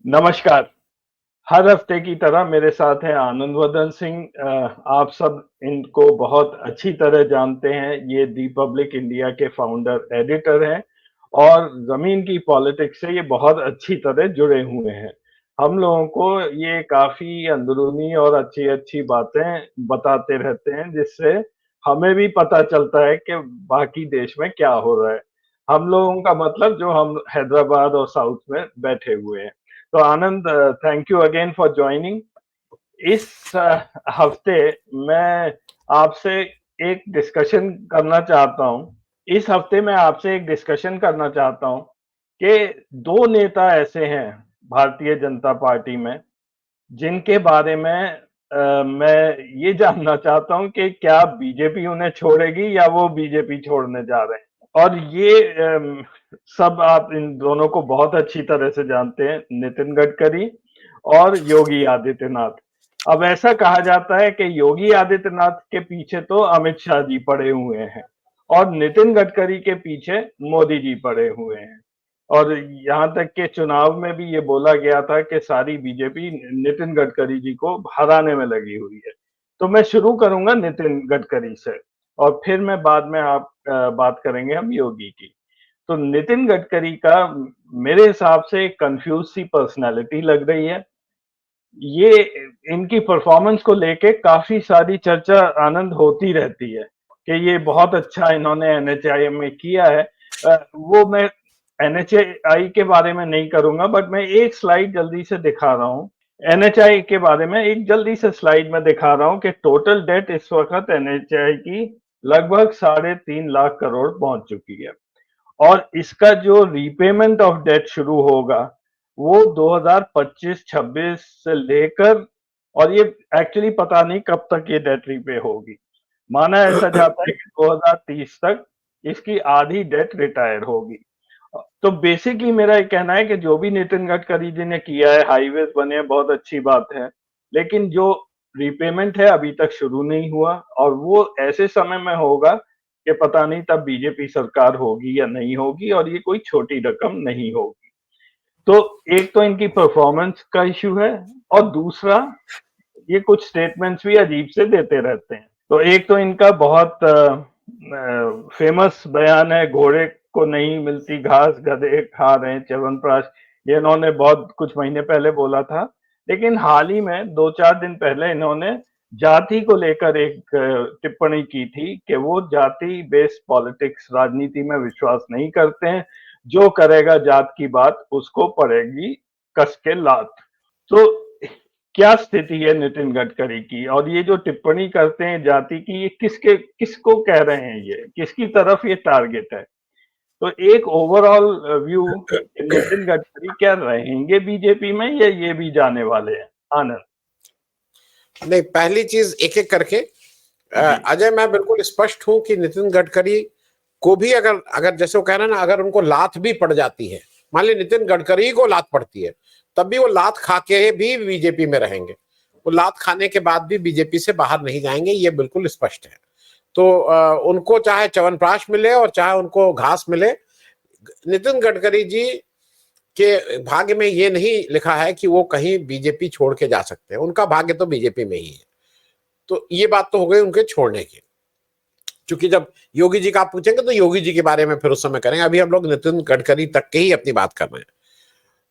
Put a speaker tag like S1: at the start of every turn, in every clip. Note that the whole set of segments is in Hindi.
S1: नमस्कार। हर हफ्ते की तरह मेरे साथ हैं आनंद वर्धन सिंह। आप सब इनको बहुत अच्छी तरह जानते हैं। ये दी पब्लिक इंडिया के फाउंडर एडिटर हैं और ज़मीन की पॉलिटिक्स से ये बहुत अच्छी तरह जुड़े हुए हैं। हम लोगों को ये काफ़ी अंदरूनी और अच्छी-अच्छी बातें बताते रहते हैं, जिससे हमें भी पता चलता है कि बाकी देश में क्या हो रहा है। हम लोगों का मतलब जो हम हैदराबाद और साउथ में बैठे हुए हैं। तो Anand, thank you again for joining. इस हफ्ते मैं आपसे एक डिस्कशन करना चाहता हूँ। इस हफ्ते मैं आपसे एक डिस्कशन करना चाहता हूँ कि 2 नेता ऐसे हैं भारतीय जनता पार्टी में, जिनके बारे में मैं ये जानना चाहता हूँ कि क्या बीजेपी उन्हें छोड़ेगी या वो बीजेपी छोड़ने जा रहे हैं? और ये सब आप इन दोनों को बहुत अच्छी तरह से जानते हैं, नितिन गडकरी और योगी आदित्यनाथ। अब ऐसा कहा जाता है कि योगी आदित्यनाथ के पीछे तो अमित शाह जी पड़े हुए हैं और नितिन गडकरी के पीछे मोदी जी पड़े हुए हैं। और यहाँ तक कि चुनाव में भी ये बोला गया था कि सारी बीजेपी नितिन गडकरी जी को हराने में लगी हुई है। तो मैं शुरू करूंगा नितिन गडकरी से और फिर मैं बाद में बात करेंगे हम योगी की। तो नितिन गडकरी का मेरे हिसाब से एक कंफ्यूज सी पर्सनालिटी लग रही है। ये इनकी परफॉर्मेंस को लेके काफी सारी चर्चा आनंद होती रहती है कि ये बहुत अच्छा इन्होंने एनएचआई में किया है। वो मैं एनएचआई के बारे में नहीं करूंगा, बट मैं एक स्लाइड जल्दी से दिखा रहा हूँ। एनएचआई के बारे में एक जल्दी से स्लाइड में दिखा रहा हूँ कि टोटल डेट इस वक्त एनएचआई की लगभग 3.5 लाख करोड़ पहुंच चुकी है और इसका जो रीपेमेंट ऑफ डेट शुरू होगा वो 2025-26 से लेकर, और ये एक्चुअली पता नहीं कब तक ये डेट रीपे होगी। माना ऐसा जाता है कि 2030 तक इसकी आधी डेट रिटायर होगी। तो बेसिकली मेरा ये कहना है कि जो भी नितिन गडकरी जी ने किया है, हाईवेज बने हैं, बहुत अच्छी बात है, लेकिन जो रीपेमेंट है अभी तक शुरू नहीं हुआ और वो ऐसे समय में होगा कि पता नहीं तब बीजेपी सरकार होगी या नहीं होगी और ये कोई छोटी रकम नहीं होगी। तो एक तो इनकी परफॉर्मेंस का इश्यू है और दूसरा ये कुछ स्टेटमेंट्स भी अजीब से देते रहते हैं। तो एक तो इनका बहुत फेमस बयान है, घोड़े को नहीं मिलती घास गधे खा रहे हैं, च्यवनप्राश। ये इन्होंने बहुत कुछ महीने पहले बोला था, लेकिन हाल ही में 2-4 दिन पहले इन्होंने जाति को लेकर एक टिप्पणी की थी कि वो जाति बेस्ड पॉलिटिक्स, राजनीति में विश्वास नहीं करते हैं। जो करेगा जात की बात उसको पड़ेगी कस के लात। तो क्या स्थिति है नितिन गडकरी की, और ये जो टिप्पणी करते हैं जाति की, ये किसको कह रहे हैं, ये किसकी तरफ ये टारगेट है? तो एक ओवरऑल व्यू, नितिन गडकरी क्या रहेंगे बीजेपी में या ये भी जाने वाले हैं? आनंद।
S2: नहीं, पहली चीज एक एक करके अजय, मैं बिल्कुल स्पष्ट हूं कि नितिन गडकरी को भी अगर अगर जैसे वो कह रहे हैं ना, अगर उनको लात भी पड़ जाती है, मान ली नितिन गडकरी को लात पड़ती है, तब भी वो लात खा के भी बीजेपी में रहेंगे। वो लात खाने के बाद भी बीजेपी से बाहर नहीं जाएंगे, ये बिल्कुल स्पष्ट है। तो उनको चाहे च्यवनप्राश मिले और चाहे उनको घास मिले, नितिन गडकरी जी के भाग्य में ये नहीं लिखा है कि वो कहीं बीजेपी छोड़ के जा सकते हैं। उनका भाग्य तो बीजेपी में ही है। तो ये बात तो हो गई उनके छोड़ने की। क्योंकि जब योगी जी का आप पूछेंगे तो योगी जी के बारे में फिर उस समय करेंगे, अभी हम लोग नितिन गडकरी तक के ही अपनी बात कर रहे हैं।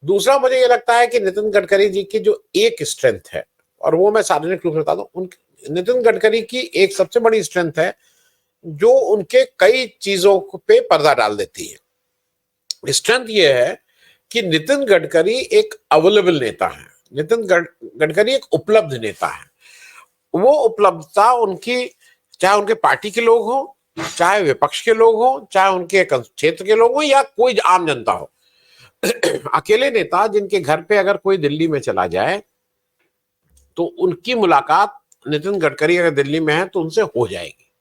S2: दूसरा, मुझे ये लगता है कि नितिन गडकरी जी की जो एक स्ट्रेंथ है, और वो मैं सार्वजनिक रूप से बता दूं, नितिन गडकरी की एक सबसे बड़ी स्ट्रेंथ है जो उनके कई चीजों पे पर्दा डाल देती है। स्ट्रेंथ ये है कि नितिन गडकरी एक अवेलेबल नेता है। नितिन गडकरी एक उपलब्ध नेता है। वो उपलब्धता उनकी, चाहे उनके पार्टी के लोग हों, चाहे विपक्ष के लोग हों, चाहे उनके क्षेत्र के लोग हों या कोई आम जनता हो, अकेले नेता जिनके घर पे अगर कोई दिल्ली में चला जाए तो उनकी मुलाकात नितिन गडकरी अगर दिल्ली में है तो उनसे हो जाएगी।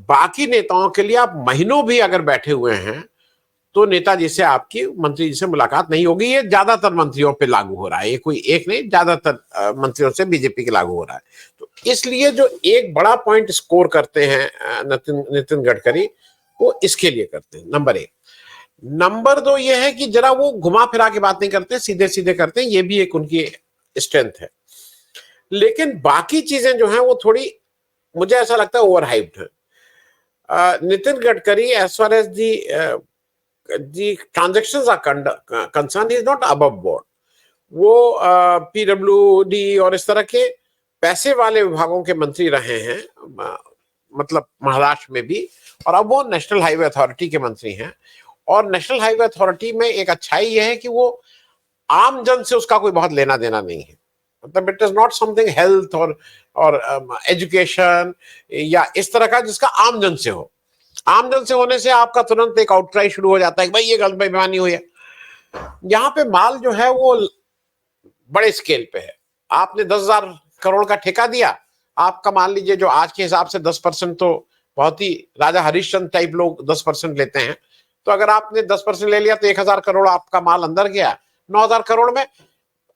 S2: बाकी नेताओं के लिए आप महीनों भी अगर बैठे हुए हैं तो नेताजी से, आपकी मंत्री जी से मुलाकात नहीं होगी। ये ज्यादातर मंत्रियों पे लागू हो रहा है, ये कोई एक नहीं, ज्यादातर मंत्रियों से बीजेपी के लागू हो रहा है। तो इसलिए जो एक बड़ा पॉइंट स्कोर करते हैं नितिन गडकरी, वो इसके लिए करते हैं, नंबर एक। नंबर दो ये है कि जरा वो घुमा फिरा के बात नहीं करते, सीधे सीधे करते हैं, ये भी एक उनकी स्ट्रेंथ है। लेकिन बाकी चीजें जो हैं वो थोड़ी, मुझे ऐसा लगता है, ओवर हाइप्ड है। Nitin Gadkari, as far as the transactions are concern, is not above board. वो पीडब्ल्यूडी और इस तरह के पैसे वाले विभागों के मंत्री रहे हैं, मतलब महाराष्ट्र में भी, और अब वो नेशनल हाईवे अथॉरिटी के मंत्री हैं। और नेशनल हाईवे अथॉरिटी में एक अच्छाई यह है कि वो आम जन से उसका कोई बहुत लेना देना नहीं है। मतलब it is not something health और एजुकेशन या इस तरह का जिसका आम जन से हो। आम जन से होने से आपका तुरंत एक आउटक्राई शुरू हो जाता है कि भाई ये गलत बेईमानी हुई है। यहाँ पे माल जो है वो बड़े स्केल पे है। आपने 10,000 करोड़ का ठेका दिया, आपका मान लीजिए जो आज के हिसाब से 10% तो बहुत ही राजा हरिश्चंद्र टाइप लोग 10% लेते हैं। तो अगर आपने 10% ले लिया तो 1,000 करोड़ आपका माल अंदर गया। 9,000 करोड़ में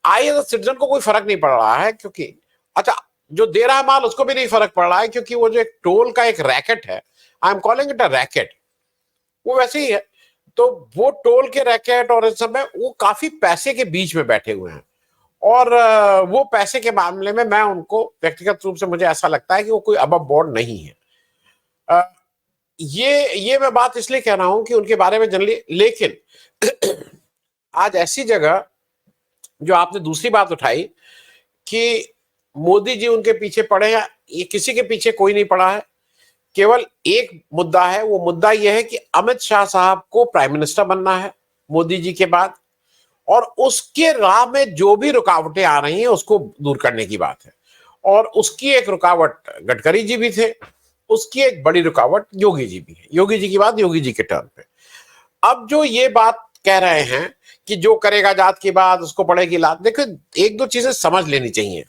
S2: आई एज सिटीजन को कोई फर्क नहीं पड़ रहा है, क्योंकि अच्छा जो दे रहा है माल उसको भी नहीं फर्क पड़ रहा है, क्योंकि वो जो एक टोल का एक रैकेट है, I am calling it a racket, वो वैसे ही है। तो वो टोल के रैकेट और इस सब में वो काफी पैसे के बीच में बैठे हुए हैं। और वो पैसे के मामले में मैं उनको व्यक्तिगत रूप से मुझे ऐसा लगता है कि वो कोई अबव बोर्ड नहीं है। ये मैं बात इसलिए कह रहा हूं कि उनके बारे में जनरली, लेकिन आज ऐसी जगह जो आपने दूसरी बात उठाई कि मोदी जी उनके पीछे पड़े हैं, ये किसी के पीछे कोई नहीं पड़ा है। केवल एक मुद्दा है, वो मुद्दा यह है कि अमित शाह साहब को प्राइम मिनिस्टर बनना है मोदी जी के बाद, और उसके राह में जो भी रुकावटें आ रही हैं उसको दूर करने की बात है। और उसकी एक रुकावट गडकरी जी भी थे, उसकी एक बड़ी रुकावट योगी जी भी है। योगी जी की बात योगी जी के टर्न पे। अब जो ये बात कह रहे हैं कि जो करेगा जात की बात उसको पड़ेगी लात, देखो एक दो चीजें समझ लेनी चाहिए।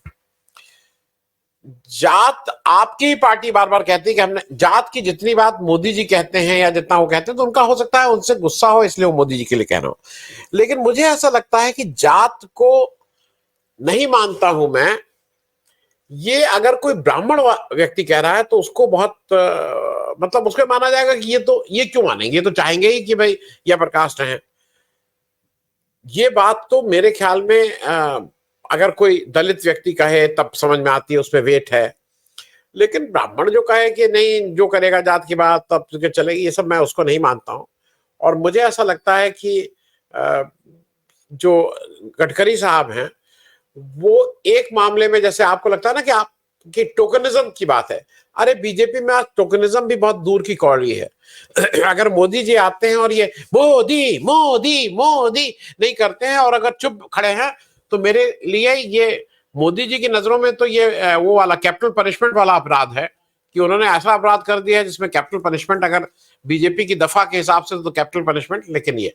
S2: जात आपकी पार्टी बार बार कहती है कि हमने जात की जितनी बात मोदी जी कहते हैं या जितना वो कहते हैं, तो उनका हो सकता है उनसे गुस्सा हो इसलिए वो मोदी जी के लिए कह रहा हूं। लेकिन मुझे ऐसा लगता है कि जात को नहीं मानता हूं मैं, ये अगर कोई ब्राह्मण व्यक्ति कह रहा है तो उसको बहुत मतलब उसको माना जाएगा कि ये क्यों मानेंगे, ये तो चाहेंगे ही कि भाई ये अपर कास्ट है। ये बात तो मेरे ख्याल में अगर कोई दलित व्यक्ति कहे तब समझ में आती है, उसमें वेट है। लेकिन ब्राह्मण जो कहे कि नहीं जो करेगा जात की बात तब तो चलेगी, ये सब मैं उसको नहीं मानता हूं। और मुझे ऐसा लगता है कि जो गडकरी साहब हैं वो एक मामले में, जैसे आपको लगता है ना कि आप कि टोकनिज्म की बात है, अरे बीजेपी में आज टोकनिज्म भी बहुत दूर की कौड़ी है। अगर मोदी जी आते हैं और ये मोदी मोदी मोदी नहीं करते हैं और अगर चुप खड़े हैं, तो मेरे लिए ये मोदी जी की नजरों में तो ये वो वाला कैपिटल पनिशमेंट वाला अपराध है कि उन्होंने ऐसा अपराध कर दिया है जिसमें कैपिटल पनिशमेंट, अगर बीजेपी की दफा के हिसाब से तो कैपिटल पनिशमेंट। लेकिन ये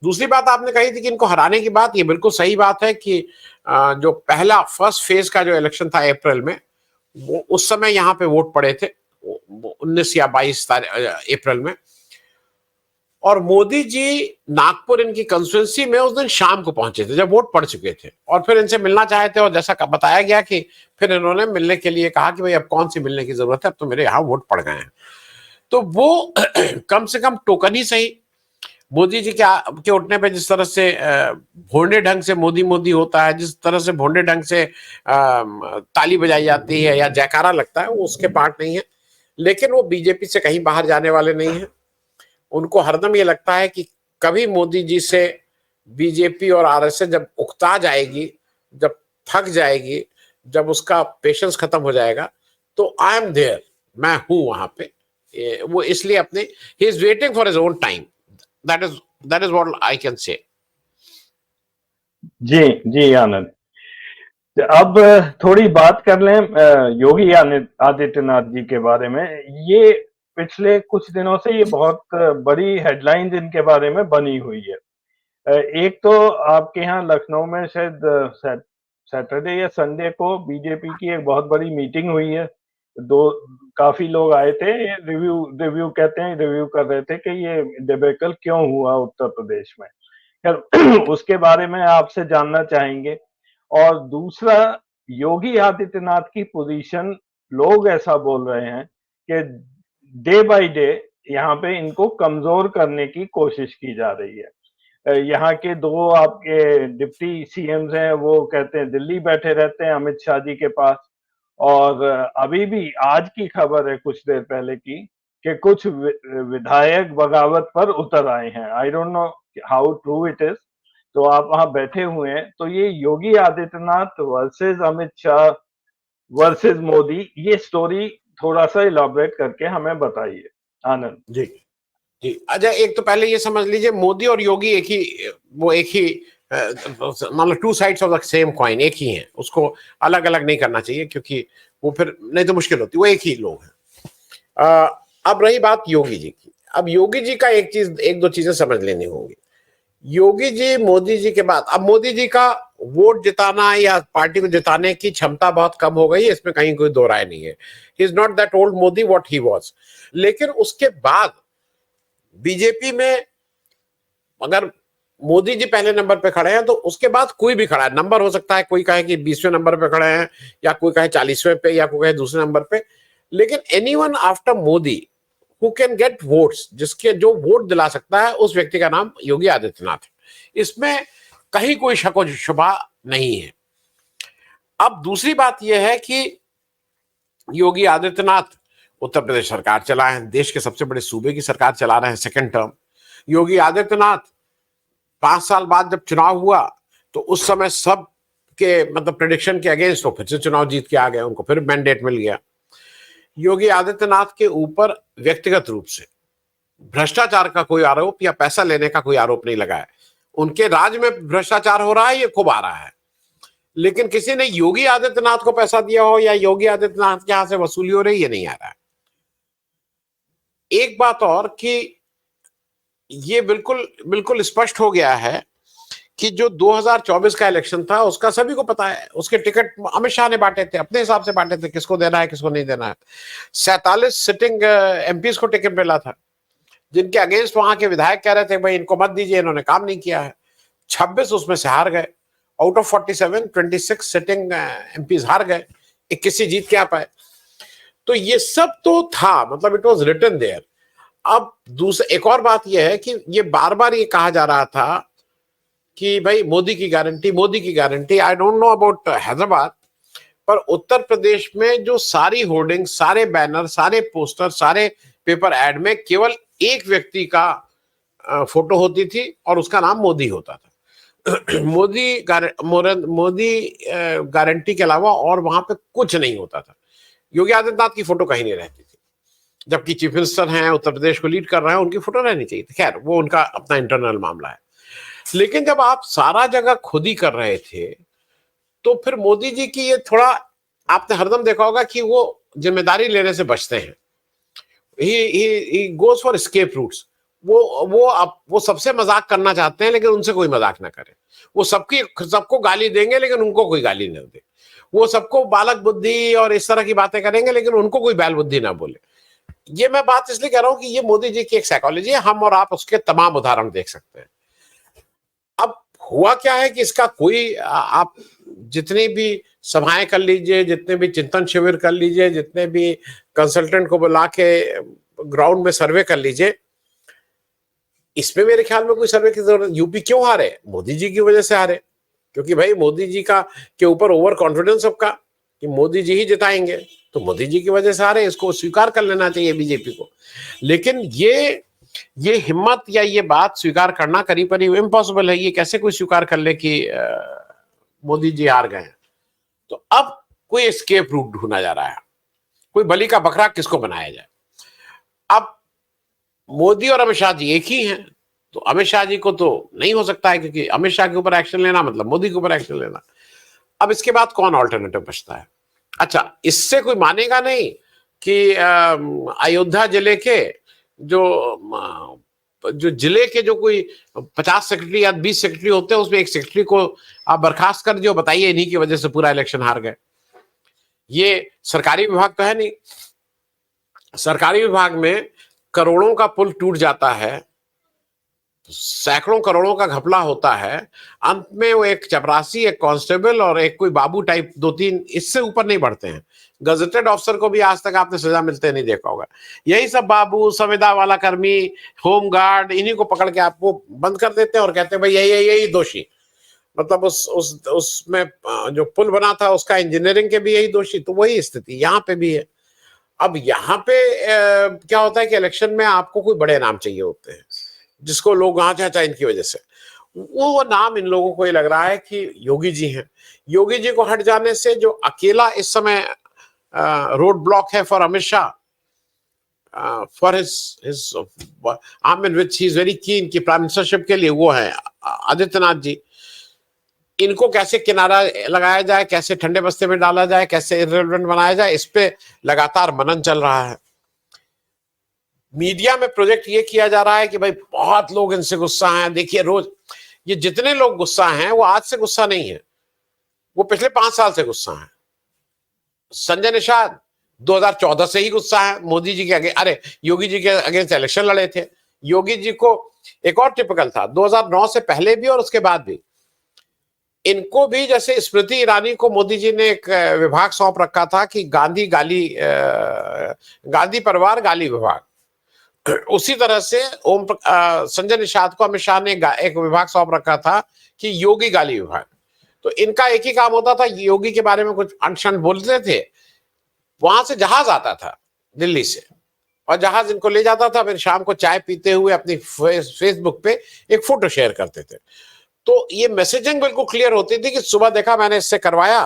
S2: दूसरी बात आपने कही थी कि इनको हराने की बात, ये बिल्कुल सही बात है कि जो पहला फर्स्ट फेज का जो इलेक्शन था अप्रैल में, वो उस समय यहाँ पे वोट पड़े थे 19 या 22 अप्रैल में। और मोदी जी नागपुर इनकी कंस्टिट्यूंसी में उस दिन शाम को पहुंचे थे जब वोट पड़ चुके थे, और फिर इनसे मिलना चाहे थे। और जैसा बताया गया कि फिर इन्होंने मिलने के लिए कहा कि भाई अब कौन सी मिलने की जरूरत है, अब तो मेरे यहाँ वोट पड़ गए हैं। तो वो कम से कम टोकन ही सही। मोदी जी के उठने पे जिस तरह से भोंडे ढंग से मोदी मोदी होता है, जिस तरह से भोंडे ढंग से ताली बजाई जाती है या जयकारा लगता है, वो उसके पार्ट नहीं है। लेकिन वो बीजेपी से कहीं बाहर जाने वाले नहीं है। उनको हरदम ये लगता है कि कभी मोदी जी से बीजेपी और आरएसएस जब उकता जाएगी, जब थक जाएगी, जब उसका पेशेंस खत्म हो जाएगा, तो आई एम देयर, मैं हूं वहां पे। वो इसलिए अपने ही is waiting for his own time. That is what I can say.
S1: जी जी आनंद, अब थोड़ी बात कर लें योगी आदित्यनाथ जी के बारे में। ये पिछले कुछ दिनों से ये बहुत बड़ी हेडलाइंस इनके बारे में बनी हुई है। एक तो आपके यहाँ लखनऊ में शायद सैटरडे या संडे को बीजेपी की एक बहुत बड़ी मीटिंग हुई है। काफी लोग आए थे, रिव्यू रिव्यू कहते हैं, रिव्यू कर रहे थे कि ये डिबेकल क्यों हुआ उत्तर प्रदेश में। उसके बारे में आपसे जानना चाहेंगे। और दूसरा, योगी आदित्यनाथ की पोजीशन, लोग ऐसा बोल रहे हैं कि डे बाय डे यहाँ पे इनको कमजोर करने की कोशिश की जा रही है। यहाँ के दो आपके डिप्टी सीएम्स हैं, वो कहते हैं दिल्ली बैठे रहते हैं अमित शाह जी के पास। और अभी भी आज की खबर है कुछ देर पहले की कि कुछ विधायक बगावत पर उतर आए हैं। I don't know how true it is. तो आप वहां बैठे हुए हैं, तो ये योगी आदित्यनाथ वर्सेस अमित शाह वर्सेस मोदी, ये स्टोरी थोड़ा सा इलाबरेट करके हमें बताइए आनंद।
S2: जी जी अजय, एक तो पहले ये समझ लीजिए, मोदी और योगी एक ही, वो एक ही, मतलब two sides of the same coin, एक ही हैं, उसको अलग अलग नहीं करना चाहिए, क्योंकि वो फिर नहीं तो मुश्किल होती, वो एक ही लोग हैं। अब रही बात योगी जी की। अब योगी जी का एक दो चीजें समझ लेनी होंगी। योगी जी मोदी जी के बाद, अब मोदी जी का वोट जिताना या पार्टी को जिताने की क्षमता बहुत कम हो गई है, इसमें कहीं कोई दो राय नहीं है। He is not that old Modi what he was. लेकिन उसके बाद बीजेपी में अगर मोदी जी पहले नंबर पे खड़े हैं, तो उसके बाद कोई भी खड़ा है, नंबर हो सकता है कोई कहे कि 20वें नंबर पे खड़े हैं, या कोई कहे 40वें पे, या कोई कहे दूसरे नंबर पे, लेकिन anyone after Modi who can get votes, जिसके जो वोट दिला सकता है, उस व्यक्ति का नाम योगी आदित्यनाथ है। इसमें कहीं कोई शक व शुबा नहीं है। अब दूसरी बात यह है कि योगी आदित्यनाथ उत्तर प्रदेश सरकार चला है, देश के सबसे बड़े सूबे की सरकार चला रहे हैं सेकंड टर्म। योगी आदित्यनाथ 5 साल बाद जब चुनाव हुआ, तो उस समय सब के मतलब प्रेडिक्शन के अगेंस्ट वो फिर से चुनाव जीत के आ गए, उनको फिर मैंडेट मिल गया। योगी आदित्यनाथ के ऊपर व्यक्तिगत रूप से भ्रष्टाचार का कोई आरोप या पैसा लेने का कोई आरोप नहीं लगा है। उनके राज्य में भ्रष्टाचार हो रहा है, ये खूब आ रहा है, लेकिन किसी ने योगी आदित्यनाथ को पैसा दिया हो या योगी आदित्यनाथ के यहां से वसूली हो रही, ये नहीं आ रहा है। एक बात और कि ये बिल्कुल बिल्कुल स्पष्ट हो गया है कि जो 2024 का इलेक्शन था, उसका सभी को पता है, उसके टिकट अमित शाह ने बांटे थे, अपने हिसाब से बांटे थे, किसको देना है किसको नहीं देना है। 47 सिटिंग एमपीज को टिकट मिला था, जिनके अगेंस्ट वहां के विधायक कह रहे थे भाई इनको मत दीजिए, इन्होंने काम नहीं किया है। 26 उसमें से हार गए, आउट ऑफ 47 26 सिटिंग एमपीज हार गए, 21 जीत के आ पाए। तो ये सब तो था, मतलब इट वॉज रिटन देयर। अब दूसरा एक और बात यह है कि ये बार बार ये कहा जा रहा था कि भाई मोदी की गारंटी, मोदी की guarantee. I don't know about Hyderabad, पर उत्तर प्रदेश में जो सारी होर्डिंग, सारे बैनर, सारे पोस्टर, सारे पेपर एड में केवल एक व्यक्ति का फोटो होती थी और उसका नाम मोदी होता था। मोदी गारंटी के अलावा और वहां पे कुछ नहीं होता था। योगी आदित्यनाथ की फोटो कहीं नहीं रहती थी, जबकि चीफ मिनिस्टर हैं, उत्तर प्रदेश को लीड कर रहे हैं, उनकी फोटो रहनी चाहिए थी। खैर, वो उनका अपना इंटरनल मामला है। लेकिन जब आप सारा जगह खुद ही कर रहे थे, तो फिर मोदी जी की ये थोड़ा, आपने हरदम देखा होगा कि वो जिम्मेदारी लेने से बचते हैं। He goes for escape routes. वो सबसे मजाक करना चाहते हैं, लेकिन उनसे कोई मजाक ना करे। वो सबको गाली देंगे, लेकिन उनको कोई गाली न दे। वो सबको बालक बुद्धि और इस तरह की बातें करेंगे, लेकिन उनको कोई बैल बुद्धि ना बोले। ये मैं बात इसलिए कह रहा हूं कि ये मोदी जी की एक साइकोलॉजी है, हम और आप उसके तमाम उदाहरण देख सकते हैं। अब हुआ क्या है कि इसका कोई, आप जितनी भी सभाएं कर लीजिए, जितने भी चिंतन शिविर कर लीजिए, जितने भी कंसल्टेंट को बुला के ग्राउंड में सर्वे कर लीजिए, इसमें मेरे ख्याल में कोई सर्वे की जरूरत। यूपी क्यों हारे? मोदी जी की वजह से हारे, क्योंकि भाई मोदी जी का के ऊपर ओवर कॉन्फिडेंस सबका कि मोदी जी ही जिताएंगे, तो मोदी जी की वजह से हारे। इसको स्वीकार कर लेना चाहिए बीजेपी को। लेकिन ये हिम्मत या ये बात स्वीकार करना करीब करीब इम्पॉसिबल है। ये कैसे कोई स्वीकार कर ले कि मोदी जी हार गए हैं? तो अब कोई एस्केप रूट ढूंढा जा रहा है, कोई बलि का बकरा किसको बनाया जाए। अब मोदी और अमित शाह जी एक ही हैं, तो अमित शाह जी को तो नहीं हो सकता है, क्योंकि अमित शाह के ऊपर एक्शन लेना मतलब मोदी के ऊपर एक्शन लेना। अब इसके बाद कौन ऑल्टरनेटिव बचता है? अच्छा, इससे कोई मानेगा नहीं कि अयोध्या जिले के जो जिले के जो कोई 50 सेक्रेटरी या 20 सेक्रेटरी होते हैं, उसमें एक सेक्रेटरी को आप बर्खास्त कर दियो, बताइए इन्हीं की वजह से पूरा इलेक्शन हार गए। ये सरकारी विभाग तो है नहीं। सरकारी विभाग में करोड़ों का पुल टूट जाता है, सैकड़ों करोड़ों का घपला होता है, अंत में वो एक चपरासी, एक कांस्टेबल और एक कोई बाबू टाइप, दो तीन, इससे ऊपर नहीं बढ़ते हैं। गजेटेड ऑफिसर को भी आज तक आपने सजा मिलते नहीं देखा होगा। यही सब बाबू, संविदा वाला कर्मी, होम गार्ड, इन्हीं को पकड़ के आपको बंद कर देते हैं और कहते हैं भाई यही यही दोषी। मतलब उसमें जो पुल बना था उसका इंजीनियरिंग के भी यही दोषी। तो वही स्थिति यहाँ पे भी है। अब यहाँ पे क्या होता है कि इलेक्शन में आपको कोई बड़े नाम चाहिए होते हैं, जिसको लोग अच्छा इनकी वजह से, वो नाम इन लोगों को ये लग रहा है कि योगी जी हैं। योगी जी को हट जाने से जो अकेला इस समय रोड ब्लॉक है for Amit Shah, for his I mean which he is very keen कि प्राइम मिनिस्टरशिप के लिए, वो है आदित्यनाथ जी। इनको कैसे किनारा लगाया जाए, कैसे ठंडे बस्ते में डाला जाए, कैसे इररिलेवेंट बनाया जाए, इस पे लगातार मनन चल रहा है। मीडिया में प्रोजेक्ट ये किया जा रहा है कि भाई बहुत लोग इनसे गुस्सा हैं। देखिए रोज ये जितने लोग गुस्सा हैं वो आज से गुस्सा नहीं है, वो पिछले 5 साल से गुस्सा है। संजय निषाद 2014 से ही गुस्सा है मोदी जी के अरे योगी जी के अगेंस्ट इलेक्शन लड़े थे। योगी जी को एक और टिपिकल था 2009 से पहले भी और उसके बाद भी, इनको भी जैसे स्मृति ईरानी को मोदी जी ने एक विभाग सौंप रखा था कि गांधी परिवार गाली विभाग, उसी तरह से संजय निषाद को अमित शाह ने एक विभाग सौंप रखा था कि योगी गाली विभाग। तो इनका एक ही काम होता था, योगी के बारे में कुछ अनशन बोलते थे, वहां से जहाज आता था दिल्ली से, और जहाज इनको ले जाता था, फिर शाम को चाय पीते हुए अपनी फेसबुक पे एक फोटो शेयर करते थे। तो ये मैसेजिंग बिल्कुल क्लियर होती थी कि सुबह देखा मैंने इससे करवाया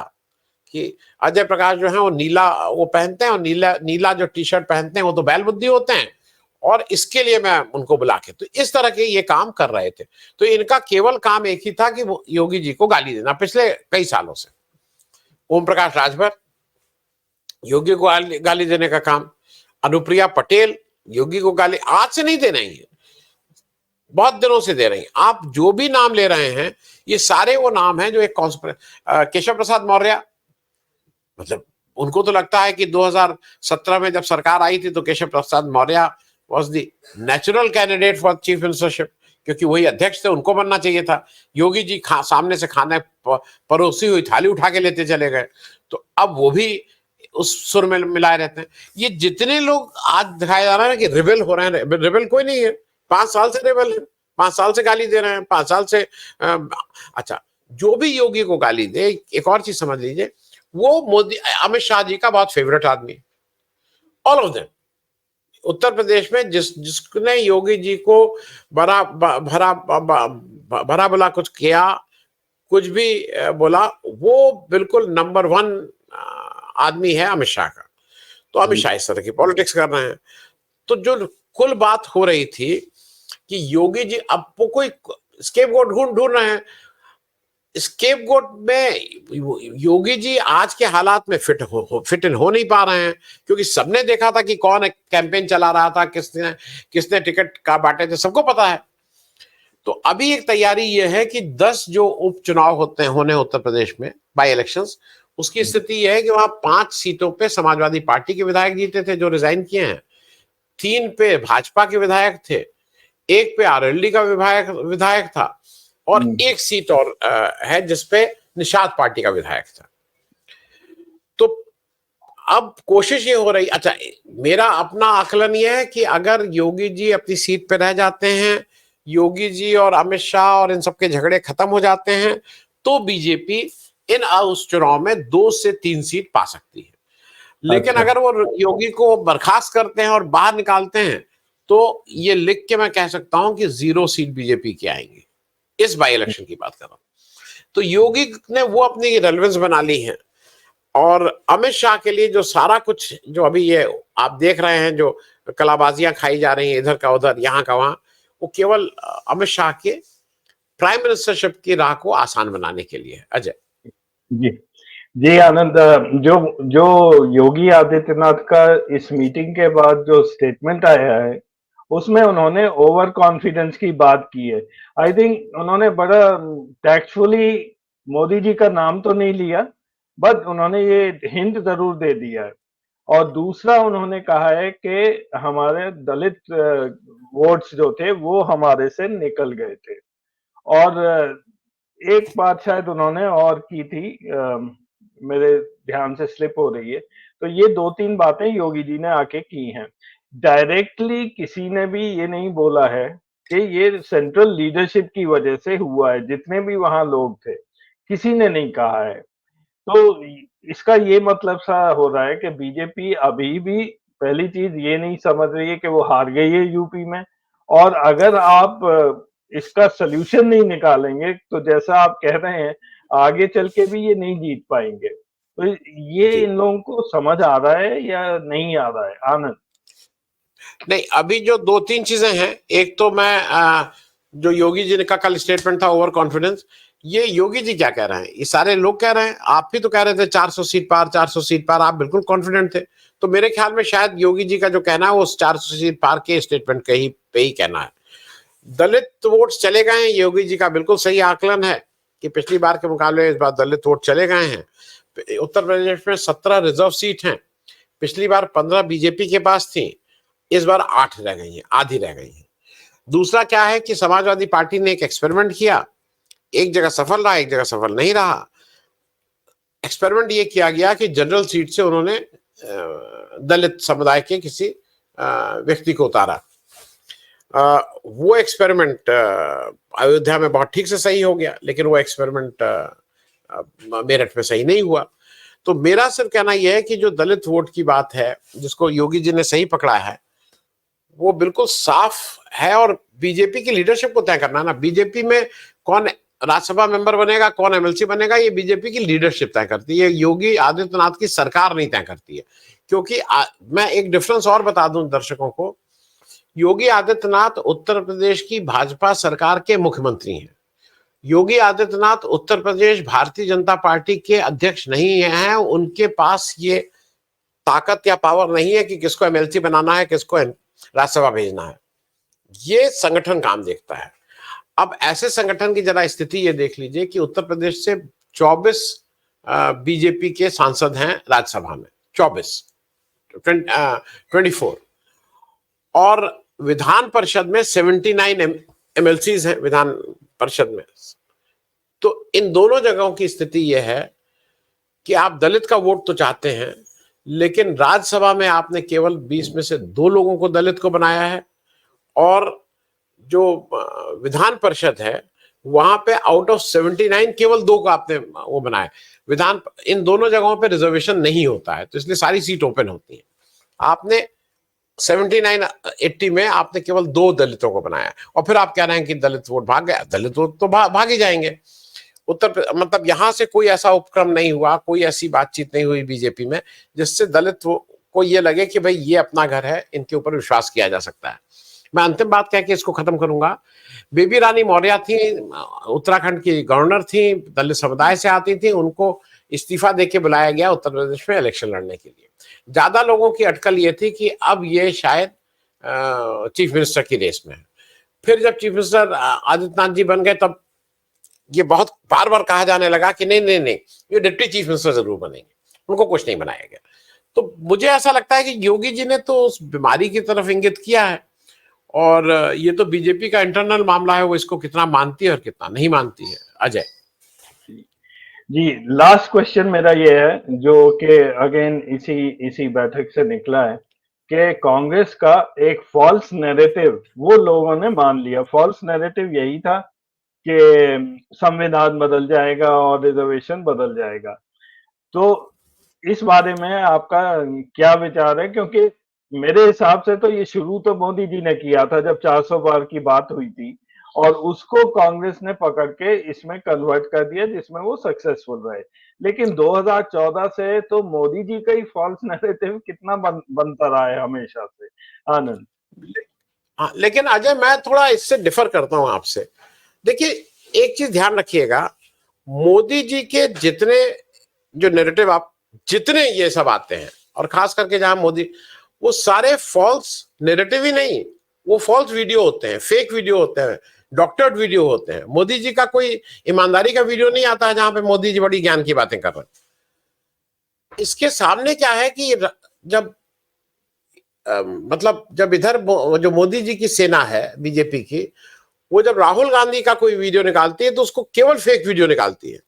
S2: कि अजय प्रकाश जो है वो नीला वो पहनते हैं, और नीला जो टी शर्ट पहनते हैं वो तो बैल बुद्धि होते हैं, और इसके लिए मैं उनको बुला के, तो इस तरह के ये काम कर रहे थे। तो इनका केवल काम एक ही था कि वो योगी जी को गाली देना, पिछले कई सालों से। ओम प्रकाश राजभर योगी को गाली देने का काम, अनुप्रिया पटेल योगी को गाली आज से नहीं दे रही है, बहुत दिनों से दे रही हैं। आप जो भी नाम ले रहे हैं ये सारे वो नाम हैं जो एक केशव प्रसाद मौर्य, मतलब उनको तो लगता है कि 2017 में जब सरकार आई थी तो Keshav Prasad Maurya was the natural candidate for chief ministership, क्योंकि वही अध्यक्ष थे, उनको बनना चाहिए था। योगी जी सामने से खाने परोसी हुई थाली उठा के लेते चले गए, तो अब वो भी उस सुर में मिलाए रहते हैं। ये जितने लोग आज दिखाया जा रहा है कि रिबेल हो रहे हैं, रिबेल कोई नहीं है, 5 साल से रिबेल है, 5 साल से गाली दे रहे हैं, 5 साल से अच्छा जो भी योगी को गाली दे, एक और चीज समझ लीजिए, वो मोदी अमित शाह जी का बहुत फेवरेट आदमी, all of them. Uttar Pradesh में जिसने योगी जी को भरा भला कुछ किया, कुछ भी बोला, वो बिल्कुल नंबर 1 आदमी है अमित शाह का। तो अमित शाह इस तरह की पॉलिटिक्स कर रहे हैं। तो जो कुल बात हो रही थी कि योगी जी अब कोई स्केपगोट ढूंढ रहे हैं, स्केपगोट में योगी जी आज के हालात में फिट इन हो नहीं पा रहे हैं, क्योंकि सबने देखा था कि कौन कैंपेन चला रहा था, किसने टिकट का बांटे थे, सबको पता है। तो अभी एक तैयारी यह है कि 10 जो उपचुनाव होने उत्तर प्रदेश में बाई इलेक्शंस, उसकी स्थिति यह है कि वहां 5 सीटों पे समाजवादी पार्टी के विधायक जीते थे जो रिजाइन किए हैं, 3 पे भाजपा के विधायक थे, 1 पे आरएलडी का विधायक था, और 1 सीट और है जिसपे निषाद पार्टी का विधायक था। तो अब कोशिश ये हो रही, अच्छा मेरा अपना आकलन ये है कि अगर योगी जी अपनी सीट पे रह जाते हैं, योगी जी और अमित शाह और इन सबके झगड़े खत्म हो जाते हैं, तो बीजेपी इन उस चुनाव में 2 से 3 सीट पा सकती है। लेकिन
S1: अच्छा।
S2: अगर वो योगी को बर्खास्त करते हैं और बाहर निकालते हैं, तो ये लिख के मैं कह सकता हूं कि 0 सीट बीजेपी की आएंगी। इस बाई इलेक्शन की बात कर रहा हूं। तो योगी ने वो अपनी रेलेवेंस बना ली है, और अमित शाह के लिए जो सारा कुछ जो अभी ये आप देख रहे हैं, जो कलाबाजियां खाई जा रही हैं इधर का उधर, यहाँ का वहां, वो केवल अमित शाह के प्राइम मिनिस्टरशिप की राह को आसान बनाने के लिए है। अजय
S1: जी जी आनंद, जो जो योगी आदित्यनाथ का इस मीटिंग के बाद जो स्टेटमेंट आया है, उसमें उन्होंने ओवर कॉन्फिडेंस की बात की है। आई थिंक उन्होंने बड़ा टैक्टफुली मोदी जी का नाम तो नहीं लिया, बट उन्होंने ये हिंट जरूर दे दिया है। और दूसरा उन्होंने कहा है कि हमारे दलित वोट्स जो थे वो हमारे से निकल गए थे। और एक बात शायद उन्होंने और की थी, मेरे ध्यान से स्लिप हो रही है। तो ये 2-3 बातें योगी जी ने आके की हैं। डायरेक्टली किसी ने भी ये नहीं बोला है कि ये सेंट्रल लीडरशिप की वजह से हुआ है, जितने भी वहाँ लोग थे, किसी ने नहीं कहा है। तो इसका ये मतलब सा हो रहा है कि बीजेपी अभी भी पहली चीज़ ये नहीं समझ रही है कि वो हार गई है यूपी में, और अगर आप इसका सॉल्यूशन नहीं निकालेंगे, तो जैसा आप कह रहे हैं, आगे चल के भी ये नहीं जीत पाएँगे। तो ये
S2: जी
S1: इन लोगों को समझ आ रहा है या नहीं आ रहा है? आनंद?
S2: नहीं, अभी जो दो तीन चीजें हैं, एक तो मैं जो योगी जी का कल स्टेटमेंट था ओवर कॉन्फिडेंस, ये योगी जी क्या कह रहे हैं, ये सारे लोग कह रहे हैं, आप भी तो कह रहे थे 400 सीट पार, 400 सीट पार, आप बिल्कुल कॉन्फिडेंट थे। तो मेरे ख्याल में शायद योगी जी का जो कहना है वो 400 सीट पार के स्टेटमेंट के ही पे ही कहना है। दलित वोट चले गए हैं, योगी जी का बिल्कुल सही आकलन है कि पिछली बार के मुकाबले इस बार दलित वोट चले गए हैं। उत्तर प्रदेश में 17 रिजर्व सीट हैं, पिछली बार 15 बीजेपी के पास थी, इस बार 8 रह गई हैं, आधी रह गई हैं। दूसरा क्या है कि समाजवादी पार्टी ने एक एक्सपेरिमेंट किया, एक जगह सफल रहा, एक जगह सफल नहीं रहा। एक्सपेरिमेंट ये किया गया कि जनरल सीट से उन्होंने दलित समुदाय के किसी व्यक्ति को उतारा। वो एक्सपेरिमेंट अयोध्या में बहुत ठीक से सही हो गया, लेकिन वो एक्सपेरिमेंट मेरठ में सही नहीं हुआ। तो मेरा सिर्फ कहना यह है कि जो दलित वोट की बात है, जिसको योगी जी ने सही पकड़ा है, वो बिल्कुल साफ है, और बीजेपी की लीडरशिप को तय करना ना, बीजेपी में कौन राज्यसभा मेंबर बनेगा, कौन एमएलसी बनेगा, ये बीजेपी की लीडरशिप तय करती है, योगी आदित्यनाथ की सरकार नहीं तय करती है। क्योंकि मैं एक डिफरेंस और बता दूं दर्शकों को, योगी आदित्यनाथ उत्तर प्रदेश की भाजपा सरकार के मुख्यमंत्री हैं। योगी आदित्यनाथ उत्तर प्रदेश भारतीय जनता पार्टी के अध्यक्ष नहीं हैं, उनके पास ये ताकत या पावर नहीं है कि किसको एमएलसी बनाना है, किसको राज्यसभा भेजना है। ये संगठन काम देखता है। अब ऐसे संगठन की जरा स्थिति ये देख लीजिए कि उत्तर प्रदेश से 24 बीजेपी के सांसद हैं राज्यसभा में, 24 और विधान परिषद में 79 एमएलसीज हैं विधान परिषद में। तो इन दोनों जगहों की स्थिति यह है कि आप दलित का वोट तो चाहते हैं, लेकिन राज्यसभा में आपने केवल 20 में से 2 लोगों को दलित को बनाया है, और जो विधान परिषद है वहां पे आउट ऑफ 79 केवल 2 को आपने वो बनाया। विधान इन दोनों जगहों पे रिजर्वेशन नहीं होता है, तो इसलिए सारी सीट ओपन होती है। आपने 79-80 में आपने केवल 2 दलितों को बनाया, और फिर आप कह रहे हैं कि दलित वोट भाग गया। दलित वोट तो भाग ही जाएंगे। मतलब यहां से कोई ऐसा उपक्रम नहीं हुआ, कोई ऐसी बातचीत नहीं हुई बीजेपी में जिससे दलित को ये लगे कि भाई ये अपना घर है, इनके ऊपर विश्वास किया जा सकता है। मैं अंतिम बात कह के इसको खत्म करूंगा। बेबी रानी मौर्य थी, उत्तराखंड की गवर्नर थी, दलित समुदाय से आती थी, उनको इस्तीफा देके बुलाया गया उत्तर प्रदेश में इलेक्शन लड़ने के लिए। ज्यादा लोगों की अटकल ये थी कि अब ये शायद चीफ मिनिस्टर की रेस में है। फिर जब चीफ मिनिस्टर आदित्यनाथ जी बन गए, तब ये बहुत बार बार कहा जाने लगा कि नहीं नहीं नहीं, ये डिप्टी चीफ मिनिस्टर जरूर बनेंगे, उनको कुछ नहीं बनाया गया। तो मुझे ऐसा लगता है कि योगी जी ने तो उस बीमारी की तरफ इंगित किया है, और ये तो बीजेपी का इंटरनल मामला है, वो इसको कितना मानती है और कितना नहीं मानती है। अजय
S1: जी, लास्ट क्वेश्चन मेरा ये है, जो कि अगेन इसी बैठक से निकला है, कि कांग्रेस का एक फॉल्स नैरेटिव वो लोगों ने मान लिया। फॉल्स नैरेटिव यही था कि संविधान बदल जाएगा और रिजर्वेशन बदल जाएगा। तो इस बारे में आपका क्या विचार है? क्योंकि मेरे हिसाब से तो ये शुरू तो मोदी जी ने किया था जब 400 पार की बात हुई थी, और उसको कांग्रेस ने पकड़ के इसमें कन्वर्ट कर दिया, जिसमें वो सक्सेसफुल रहे। लेकिन 2014 से तो मोदी जी का ही फॉल्स नैरेटिव कितना बनता रहा है हमेशा से। आनंद?
S2: हाँ, लेकिन अजय मैं थोड़ा इससे डिफर करता हूं आपसे। देखिए, एक चीज ध्यान रखिएगा, मोदी जी के जितने जो नैरेटिव आप जितने ये सब आते हैं, और खास करके जहां मोदी, वो सारे फॉल्स नैरेटिव ही नहीं, वो फॉल्स वीडियो होते हैं, फेक वीडियो होते हैं, डॉक्टर्ड वीडियो होते हैं। मोदी जी का कोई ईमानदारी का वीडियो नहीं आता है जहां पे मोदी जी बड़ी ज्ञान की बातें कर रहे हैं। इसके सामने क्या है कि जब मतलब जब इधर जो मोदी जी की सेना है बीजेपी की, वो जब राहुल गांधी का कोई वीडियो निकालती है तो उसको केवल फेक वीडियो निकालती है।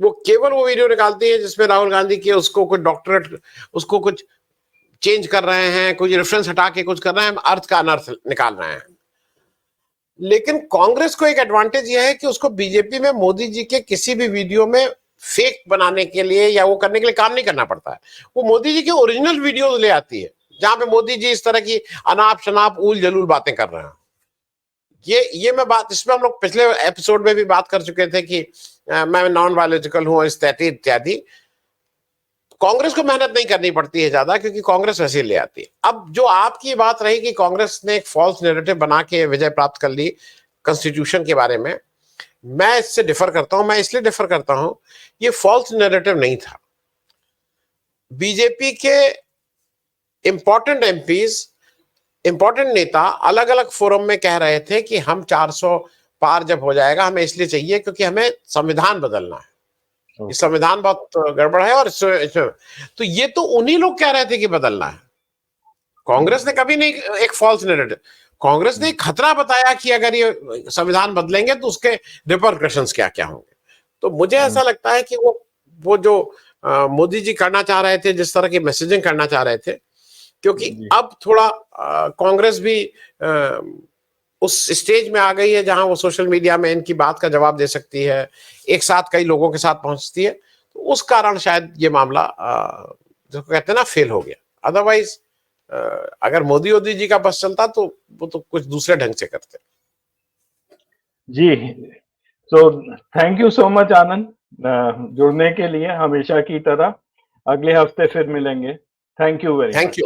S2: वो केवल वो वीडियो निकालती है जिसमें राहुल गांधी की उसको कुछ डॉक्टरेट, उसको कुछ चेंज कर रहे हैं, कुछ रेफरेंस हटा के कुछ कर रहे हैं, अर्थ का अनर्थ निकाल रहे हैं। लेकिन कांग्रेस को एक एडवांटेज यह है कि उसको बीजेपी में मोदी जी के किसी भी वीडियो में फेक बनाने के लिए या वो करने के लिए काम नहीं करना पड़ता है। वो मोदी जी के ओरिजिनल वीडियोस ले आती है जहां पे मोदी जी इस तरह की अनाप शनाप उल जलूल बातें कर रहे हैं। ये मैं बात, इसमें हम लोग पिछले एपिसोड में भी बात कर चुके थे कि मैं नॉन बायोलॉजिकल हूं इत्यादि। कांग्रेस को मेहनत नहीं करनी पड़ती है ज्यादा, क्योंकि कांग्रेस वैसे ले आती है। अब जो आपकी बात रही कि कांग्रेस ने एक फॉल्स नैरेटिव बना के विजय प्राप्त कर ली कॉन्स्टिट्यूशन के बारे में, मैं इससे डिफर करता हूं। मैं इसलिए डिफर करता हूं, ये फॉल्स नैरेटिव नहीं था। बीजेपी के इंपॉर्टेंट एमपीज, इंपॉर्टेंट नेता अलग अलग फोरम में कह रहे थे कि हम 400 पार जब हो जाएगा हमें इसलिए चाहिए क्योंकि हमें संविधान बदलना है, इस संविधान बहुत गड़बड़ है। और तो ये तो उन्हीं लोग कह रहे थे कि बदलना है। कांग्रेस ने कभी नहीं एक फॉल्स नैरेटिव, कांग्रेस ने खतरा बताया कि अगर ये संविधान बदलेंगे तो उसके रिपरकशंस क्या क्या होंगे। तो मुझे ऐसा लगता है कि वो जो मोदी जी करना चाह रहे थे, जिस तरह की मैसेजिंग करना चाह रहे थे, क्योंकि अब थोड़ा कांग्रेस भी उस स्टेज में आ गई है जहां वो सोशल मीडिया में इनकी बात का जवाब दे सकती है, एक साथ कई लोगों के साथ पहुंचती है। तो उस कारण शायद ये मामला जो कहते हैं ना फेल हो गया। अदरवाइज अगर मोदी जी का बस चलता तो वो तो कुछ दूसरे ढंग से करते।
S1: जी, तो थैंक यू सो मच आनंद, जुड़ने के लिए हमेशा की तरह। अगले हफ्ते फिर मिलेंगे। Thank you very much.